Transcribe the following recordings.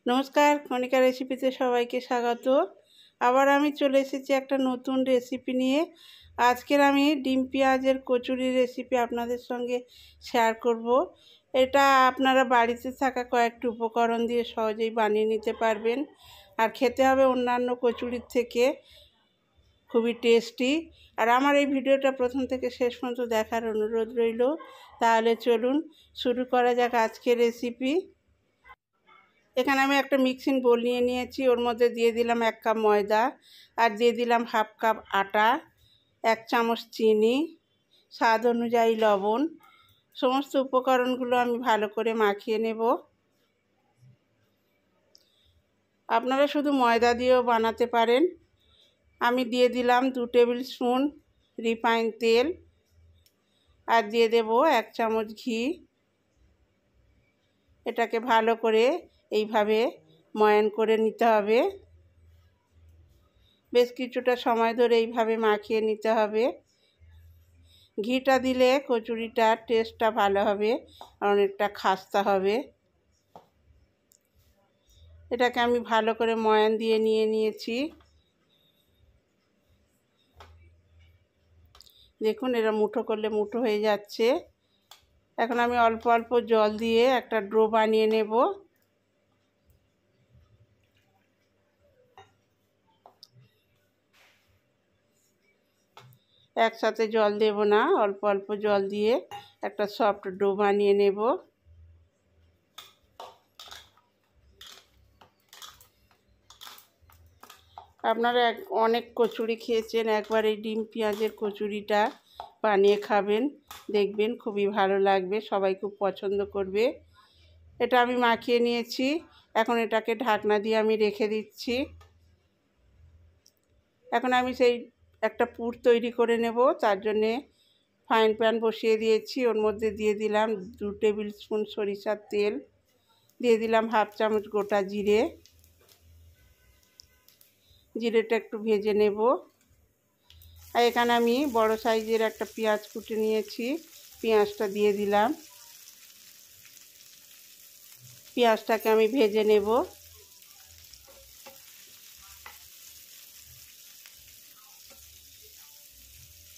নমস্কার, কণিকা রেসিপিতে সবাইকে স্বাগত। আবার আমি চলে এসেছি একটা নতুন রেসিপি নিয়ে। আজকের আমি ডিম পেঁয়াজের কচুরি রেসিপি আপনাদের সঙ্গে শেয়ার করব। এটা আপনারা বাড়িতে থাকা কয়েকটি উপকরণ দিয়ে সহজেই বানিয়ে নিতে পারবেন, আর খেতে হবে অন্যান্য কচুরির থেকে খুবই টেস্টি। আর আমার এই ভিডিওটা প্রথম থেকে শেষ পর্যন্ত দেখার অনুরোধ রইল। তাহলে চলুন শুরু করা যাক আজকের রেসিপি। এখানে আমি একটা মিক্সিং বোল নিয়ে নিয়েছি। ওর মধ্যে দিয়ে দিলাম 1 কাপ ময়দা, আর দিয়ে দিলাম হাফ কাপ আটা, 1 চামচ চিনি, স্বাদ অনুযায়ী লবণ। সমস্ত উপকরণগুলো আমি ভালো করে মাখিয়ে নেব। আপনারা শুধু ময়দা দিয়েও বানাতে পারেন। আমি দিয়ে দিলাম 2 টেবিল স্পুন রিফাইন তেল, আর দিয়ে দেব 1 চামচ ঘি। এটাকে ভালো করে এইভাবে ময়ান করে নিতে হবে। বেশ কিছুটা সময় ধরে এইভাবে মাখিয়ে নিতে হবে। ঘিটা দিলে কচুরিটার টেস্টটা ভালো হবে, অনেকটা খাস্তা হবে। এটাকে আমি ভালো করে ময়ান দিয়ে নিয়েছি। দেখুন, এরা মুঠো করলে মুঠো হয়ে যাচ্ছে। এখন আমি অল্প অল্প জল দিয়ে একটা ডো বানিয়ে নেব। একসাথে জল দেব না, অল্প অল্প জল দিয়ে একটা সফট ডো বানিয়ে নেব। আপনারা অনেক কচুরি খেয়েছেন, একবার এই ডিম পেঁয়াজের কচুরিটা বানিয়ে খাবেন, দেখবেন খুবই ভালো লাগবে, সবাই খুব পছন্দ করবে। এটা আমি মাখিয়ে নিয়েছি। এখন এটাকে ঢাকনা দিয়ে আমি রেখে দিচ্ছি। এখন আমি সেই একটা পুর তৈরি করে নেব। তার জন্যে ফ্রাইং প্যান বসিয়ে দিয়েছি। ওর মধ্যে দিয়ে দিলাম 2 টেবিল স্পুন সরিষার তেল, দিয়ে দিলাম হাফ চামচ গোটা জিরে। জিরেটা একটু ভেজে নেব। আর এখানে আমি বড় সাইজের একটা পেঁয়াজ কুটে নিয়েছি, পেঁয়াজটা দিয়ে দিলাম। পেঁয়াজটাকে আমি ভেজে নেব।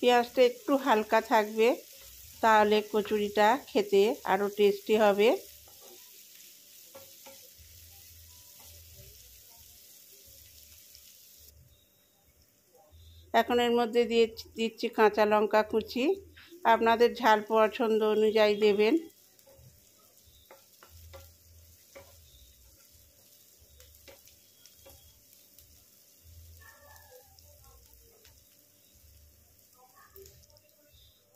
পেঁয়াজটা একটু হালকা থাকবে, তাহলে কচুরিটা খেতে আরও টেস্টি হবে। এখন এর মধ্যে দিচ্ছি কাঁচা লঙ্কা কুচি। আপনাদের ঝাল পছন্দ অনুযায়ী দেবেন।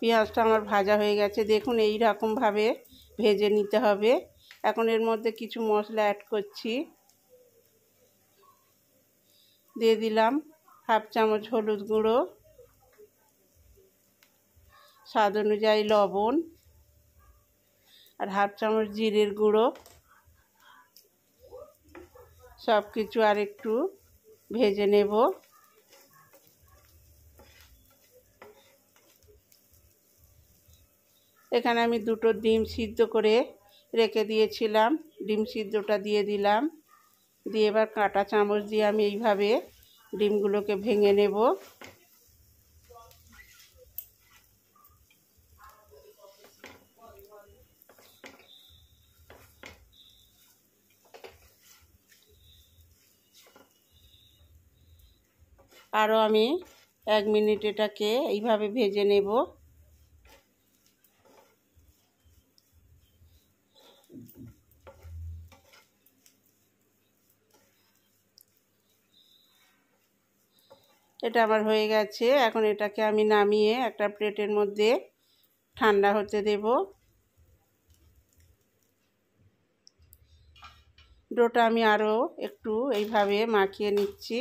পেঁয়াজটা আমার ভাজা হয়ে গেছে, দেখুন এই রকমভাবে ভেজে নিতে হবে। এখন এর মধ্যে কিছু মশলা অ্যাড করছি। দিয়ে দিলাম হাফ চামচ হলুদ গুঁড়ো, স্বাদ অনুযায়ী লবণ, আর হাফ চামচ জিরের গুঁড়ো। সব কিছু আর একটু ভেজে নেব। এখানে আমি 2টো ডিম সিদ্ধ করে রেখে দিয়েছিলাম, ডিম সিদ্ধটা দিয়ে দিলাম। দিয়ে এবার কাঁটা চামচ দিয়ে আমি এইভাবে ডিমগুলোকে ভেঙে নেব। আরও আমি 1 মিনিট এটাকে এইভাবে ভেজে নেব। এটা আমার হয়ে গেছে। এখন এটাকে আমি নামিয়ে একটা প্লেটের মধ্যে ঠান্ডা হতে দেব। ডোটা আমি আরও একটু এইভাবে মাখিয়ে নিচ্ছি।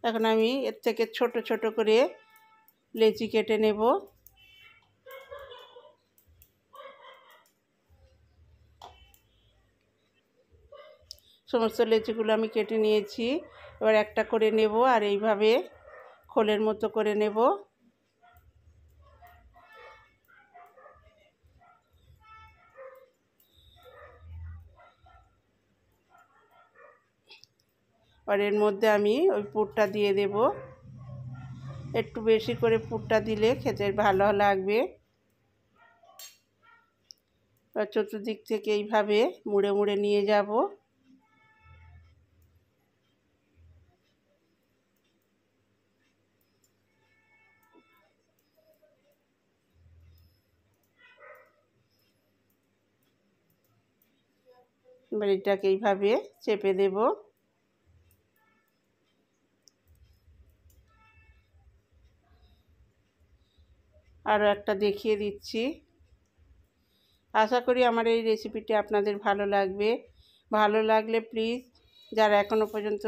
এখন আমি এর থেকে ছোট ছোট করে লেচি কেটে নেব। সমস্ত লেচিগুলো আমি কেটে নিয়েছি। এবার একটা করে নেব, আর এইভাবে খোলের মতো করে নেব। আর এর মধ্যে আমি ওই পুরটা দিয়ে দেব। একটু বেশি করে পুরটা দিলে খেতে ভালো লাগবে। আর চতুর্দিক থেকে এইভাবে মুড়ে মুড়ে নিয়ে যাব। এবার এটাকে এইভাবে চেপে দেব। আরও একটা দেখিয়ে দিচ্ছি। আশা করি আমার এই রেসিপিটি আপনাদের ভালো লাগবে। ভালো লাগলে প্লিজ যারা এখনও পর্যন্ত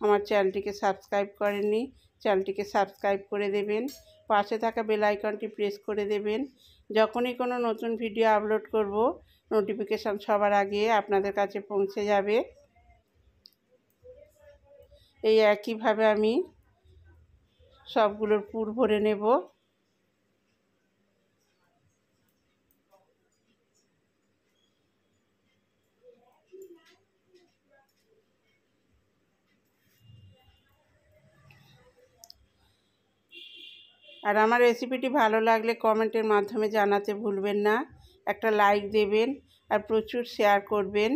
আমার চ্যানেলটিকে সাবস্ক্রাইব করেননি, চ্যানেলটিকে সাবস্ক্রাইব করে দেবেন। পাশে থাকা বেল আইকনটি প্রেস করে দেবেন। যখনই কোনো নতুন ভিডিও আপলোড করব, নোটিফিকেশান সবার আগে আপনাদের কাছে পৌঁছে যাবে। এই একইভাবে আমি সবগুলোর পুর ভরে নেব। আর আমার রেসিপিটি ভালো লাগলে কমেন্টের মাধ্যমে জানাতে ভুলবেন না। একটা লাইক দেবেন আর প্রচুর শেয়ার করবেন।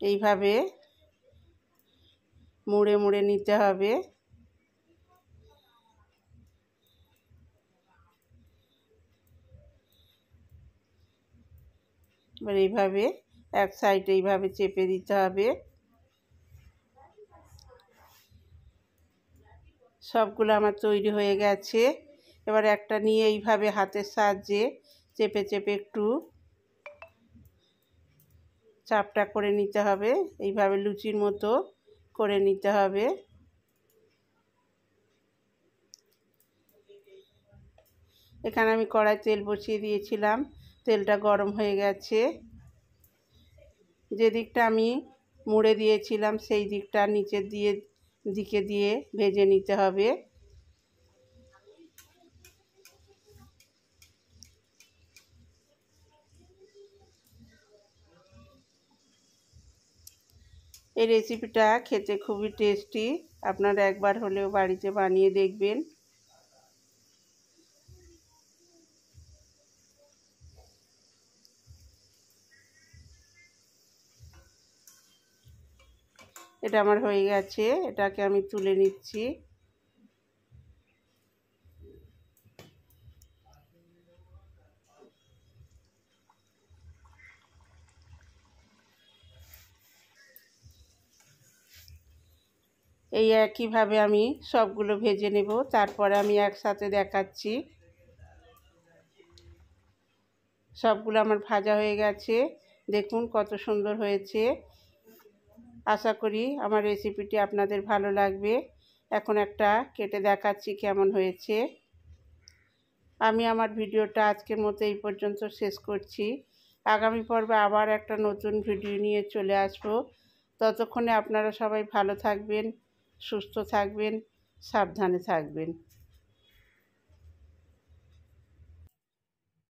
এইভাবে মুড়ে মুড়ে নিতে হবে। এবার এইভাবে এক সাইডে এইভাবে চেপে দিতে হবে। সবগুলো আমার তৈরি হয়ে গেছে। এবার একটা নিয়ে এইভাবে হাতের সাহায্যে চেপে চেপে একটু চাপটা করে নিতে হবে। এইভাবে লুচির মতো করে নিতে হবে। এখানে আমি কড়াই তেল বসিয়ে দিয়েছিলাম, তেলটা গরম হয়ে গেছে। যে দিকটা আমি মুড়ে দিয়েছিলাম সেই দিকটা নিচের দিকে দিয়ে ভেজে নিতে হবে। এই রেসিপিটা খেতে খুবই টেস্টি। আপনারা একবার হলেও বাড়িতে বানিয়ে দেখবেন। এটা আমার হয়ে গেছে, এটাকে আমি তুলে নিচ্ছি। এই একইভাবে আমি সবগুলো ভেজে নেব, তারপরে আমি একসাথে দেখাচ্ছি। সবগুলো আমার ভাজা হয়ে গেছে, দেখুন কত সুন্দর হয়েছে। আশা করি আমার রেসিপিটি আপনাদের ভালো লাগবে। এখন একটা কেটে দেখাচ্ছি কেমন হয়েছে। আমি আমার ভিডিওটা আজকের মতো এই পর্যন্ত শেষ করছি। আগামী পর্বে আবার একটা নতুন ভিডিও নিয়ে চলে আসব। ততক্ষণে আপনারা সবাই ভালো থাকবেন, সুস্থ থাকবেন, সাবধানে থাকবেন।